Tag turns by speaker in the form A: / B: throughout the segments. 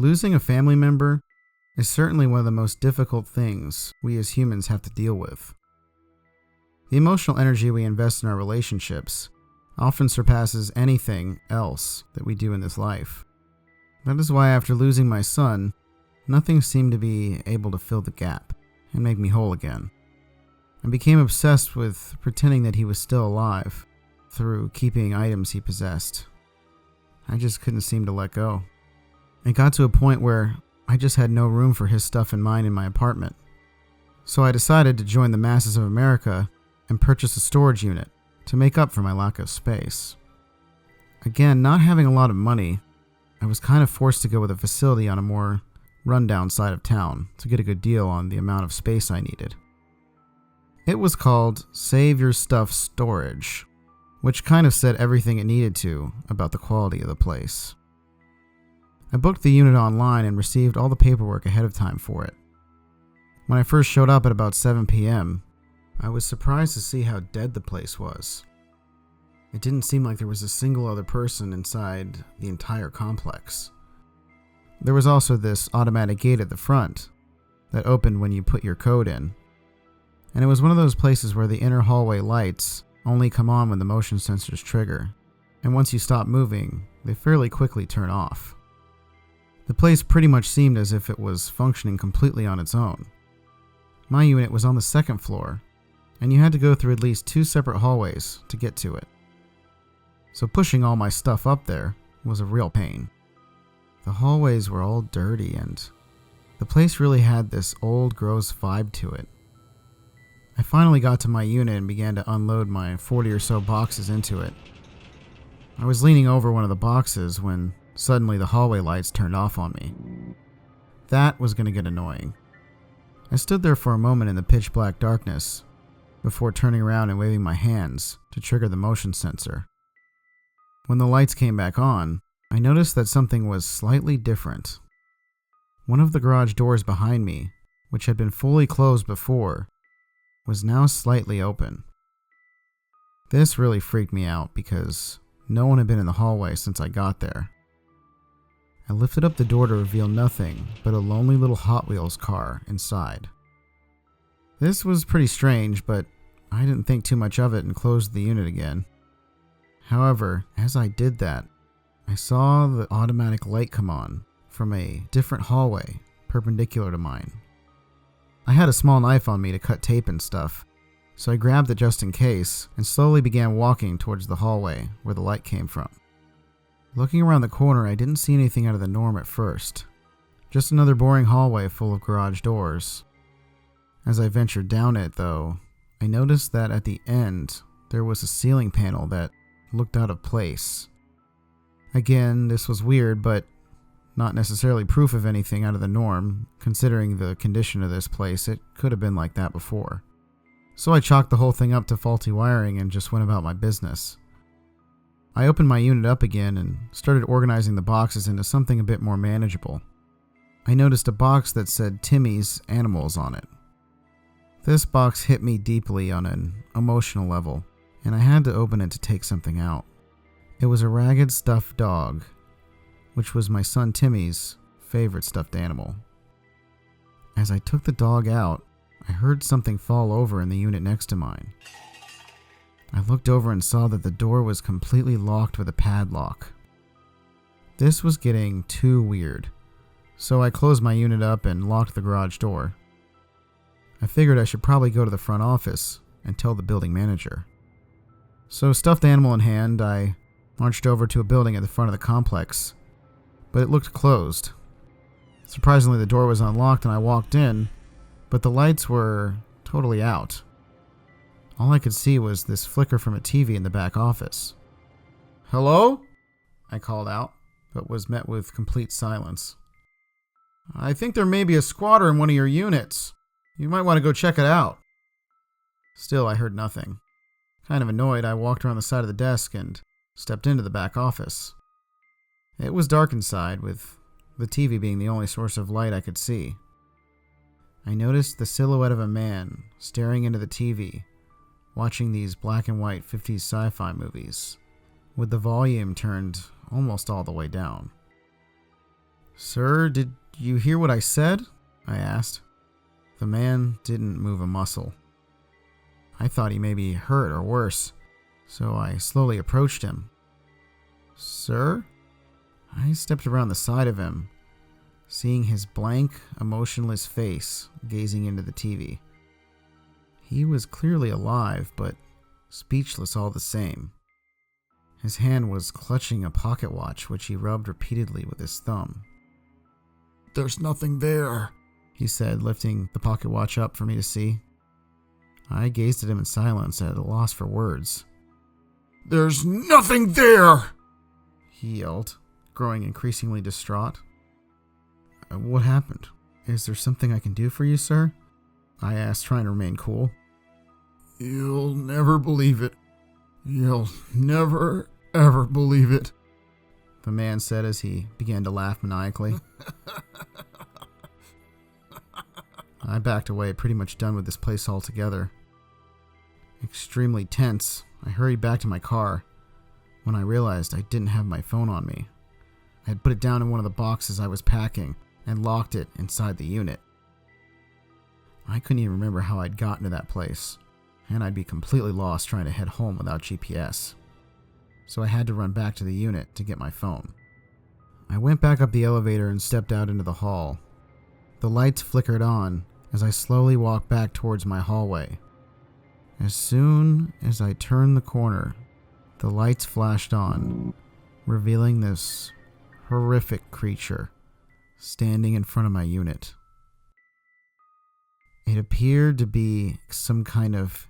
A: Losing a family member is certainly one of the most difficult things we as humans have to deal with. The emotional energy we invest in our relationships often surpasses anything else that we do in this life. That is why after losing my son, nothing seemed to be able to fill the gap and make me whole again. I became obsessed with pretending that he was still alive through keeping items he possessed. I just couldn't seem to let go. It got to a point where I just had no room for his stuff and mine in my apartment. So I decided to join the masses of America and purchase a storage unit to make up for my lack of space. Again, not having a lot of money, I was kind of forced to go with a facility on a more rundown side of town to get a good deal on the amount of space I needed. It was called Save Your Stuff Storage, which kind of said everything it needed to about the quality of the place. I booked the unit online and received all the paperwork ahead of time for it. When I first showed up at about 7 p.m., I was surprised to see how dead the place was. It didn't seem like there was a single other person inside the entire complex. There was also this automatic gate at the front that opened when you put your code in. And it was one of those places where the inner hallway lights only come on when the motion sensors trigger, and once you stop moving, they fairly quickly turn off. The place pretty much seemed as if it was functioning completely on its own. My unit was on the second floor, and you had to go through at least 2 separate hallways to get to it. So pushing all my stuff up there was a real pain. The hallways were all dirty, and the place really had this old, gross vibe to it. I finally got to my unit and began to unload my 40 or so boxes into it. I was leaning over one of the boxes when suddenly the hallway lights turned off on me. That was going to get annoying. I stood there for a moment in the pitch black darkness before turning around and waving my hands to trigger the motion sensor. When the lights came back on, I noticed that something was slightly different. One of the garage doors behind me, which had been fully closed before, was now slightly open. This really freaked me out because no one had been in the hallway since I got there. I lifted up the door to reveal nothing but a lonely little Hot Wheels car inside. This was pretty strange, but I didn't think too much of it and closed the unit again. However, as I did that, I saw the automatic light come on from a different hallway perpendicular to mine. I had a small knife on me to cut tape and stuff, so I grabbed it just in case and slowly began walking towards the hallway where the light came from. Looking around the corner, I didn't see anything out of the norm at first. Just another boring hallway full of garage doors. As I ventured down it, though, I noticed that at the end, there was a ceiling panel that looked out of place. Again, this was weird, but not necessarily proof of anything out of the norm. Considering the condition of this place, it could have been like that before. So I chalked the whole thing up to faulty wiring and just went about my business. I opened my unit up again and started organizing the boxes into something a bit more manageable. I noticed a box that said Timmy's Animals on it. This box hit me deeply on an emotional level, and I had to open it to take something out. It was a ragged stuffed dog, which was my son Timmy's favorite stuffed animal. As I took the dog out, I heard something fall over in the unit next to mine. I looked over and saw that the door was completely locked with a padlock. This was getting too weird, so I closed my unit up and locked the garage door. I figured I should probably go to the front office and tell the building manager. So, stuffed animal in hand, I marched over to a building at the front of the complex, but it looked closed. Surprisingly, the door was unlocked and I walked in, but the lights were totally out. All I could see was this flicker from a TV in the back office. "Hello?" I called out, but was met with complete silence. "I think there may be a squatter in one of your units. You might want to go check it out." Still, I heard nothing. Kind of annoyed, I walked around the side of the desk and stepped into the back office. It was dark inside, with the TV being the only source of light I could see. I noticed the silhouette of a man staring into the TV, watching these black and white 50s sci-fi movies, with the volume turned almost all the way down. "Sir, did you hear what I said?" I asked. The man didn't move a muscle. I thought he may be hurt or worse, so I slowly approached him. "Sir?" I stepped around the side of him, seeing his blank, emotionless face gazing into the TV. He was clearly alive, but speechless all the same. His hand was clutching a pocket watch, which he rubbed repeatedly with his thumb. "There's nothing there," he said, lifting the pocket watch up for me to see. I gazed at him in silence, at a loss for words. "There's nothing there!" he yelled, growing increasingly distraught. "What happened? Is there something I can do for you, sir?" I asked, trying to remain cool. "You'll never believe it. You'll never, ever believe it," the man said as he began to laugh maniacally. I backed away, pretty much done with this place altogether. Extremely tense, I hurried back to my car when I realized I didn't have my phone on me. I had put it down in one of the boxes I was packing and locked it inside the unit. I couldn't even remember how I'd gotten to that place, and I'd be completely lost trying to head home without GPS. So I had to run back to the unit to get my phone. I went back up the elevator and stepped out into the hall. The lights flickered on as I slowly walked back towards my hallway. As soon as I turned the corner, the lights flashed on, revealing this horrific creature standing in front of my unit. It appeared to be some kind of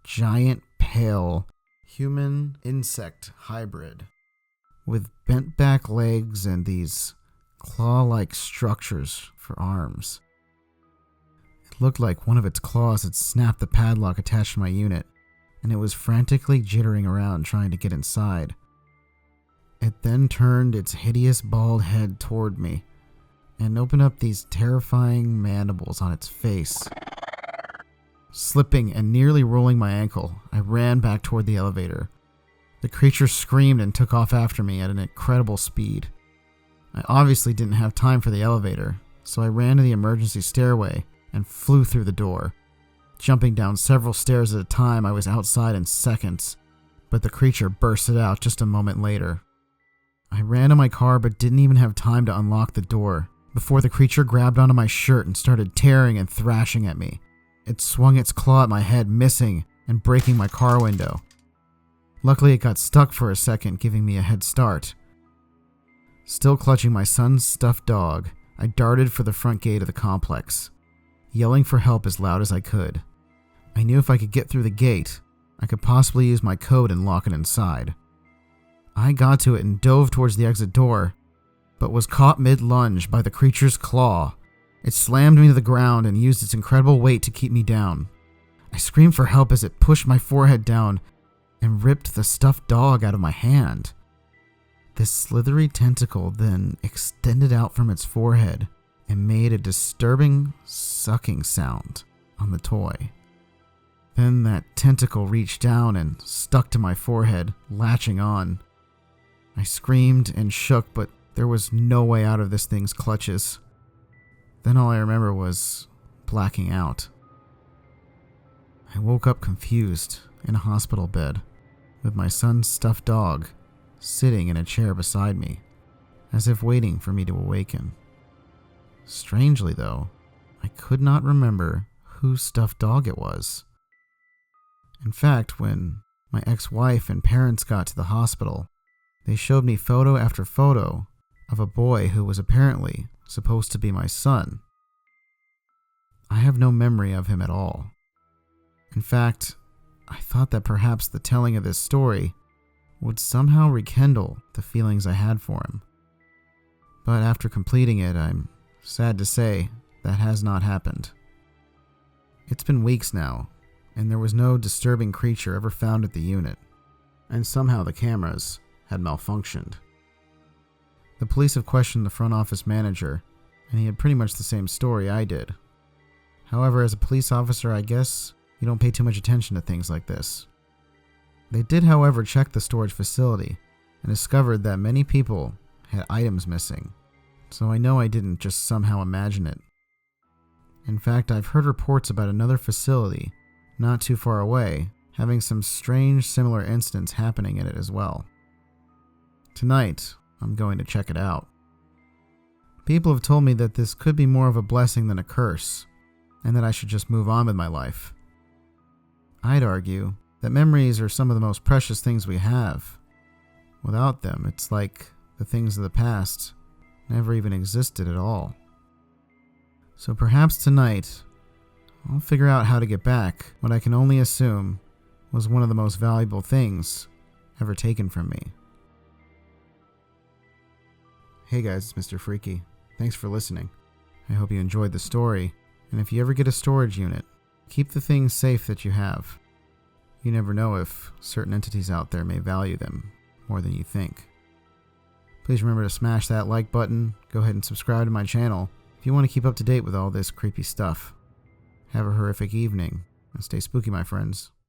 A: giant, pale, human-insect hybrid with bent-back legs and these claw-like structures for arms. It looked like one of its claws had snapped the padlock attached to my unit, and it was frantically jittering around trying to get inside. It then turned its hideous bald head toward me and opened up these terrifying mandibles on its face. Slipping and nearly rolling my ankle, I ran back toward the elevator. The creature screamed and took off after me at an incredible speed. I obviously didn't have time for the elevator, so I ran to the emergency stairway and flew through the door. Jumping down several stairs at a time, I was outside in seconds, but the creature bursted out just a moment later. I ran to my car but didn't even have time to unlock the door before the creature grabbed onto my shirt and started tearing and thrashing at me. It swung its claw at my head, missing and breaking my car window. Luckily, it got stuck for a second, giving me a head start. Still clutching my son's stuffed dog, I darted for the front gate of the complex, yelling for help as loud as I could. I knew if I could get through the gate, I could possibly use my code and lock it inside. I got to it and dove towards the exit door, but was caught mid-lunge by the creature's claw. It slammed me to the ground and used its incredible weight to keep me down. I screamed for help as it pushed my forehead down and ripped the stuffed dog out of my hand. This slithery tentacle then extended out from its forehead and made a disturbing sucking sound on the toy. Then that tentacle reached down and stuck to my forehead, latching on. I screamed and shook, but there was no way out of this thing's clutches. Then all I remember was blacking out. I woke up confused in a hospital bed, with my son's stuffed dog sitting in a chair beside me, as if waiting for me to awaken. Strangely, though, I could not remember whose stuffed dog it was. In fact, when my ex-wife and parents got to the hospital, they showed me photo after photo of a boy who was apparently supposed to be my son. I have no memory of him at all. In fact, I thought that perhaps the telling of this story would somehow rekindle the feelings I had for him. But after completing it, I'm sad to say that has not happened. It's been weeks now, and there was no disturbing creature ever found at the unit, and somehow the cameras had malfunctioned. The police have questioned the front office manager, and he had pretty much the same story I did. However, as a police officer, I guess you don't pay too much attention to things like this. They did, however, check the storage facility and discovered that many people had items missing, so I know I didn't just somehow imagine it. In fact, I've heard reports about another facility, not too far away, having some strange similar incidents happening in it as well. Tonight, I'm going to check it out. People have told me that this could be more of a blessing than a curse, and that I should just move on with my life. I'd argue that memories are some of the most precious things we have. Without them, it's like the things of the past never even existed at all. So perhaps tonight, I'll figure out how to get back what I can only assume was one of the most valuable things ever taken from me. Hey guys, it's Mr. Freaky. Thanks for listening. I hope you enjoyed the story, and if you ever get a storage unit, keep the things safe that you have. You never know if certain entities out there may value them more than you think. Please remember to smash that like button, go ahead and subscribe to my channel if you want to keep up to date with all this creepy stuff. Have a horrific evening, and stay spooky, my friends.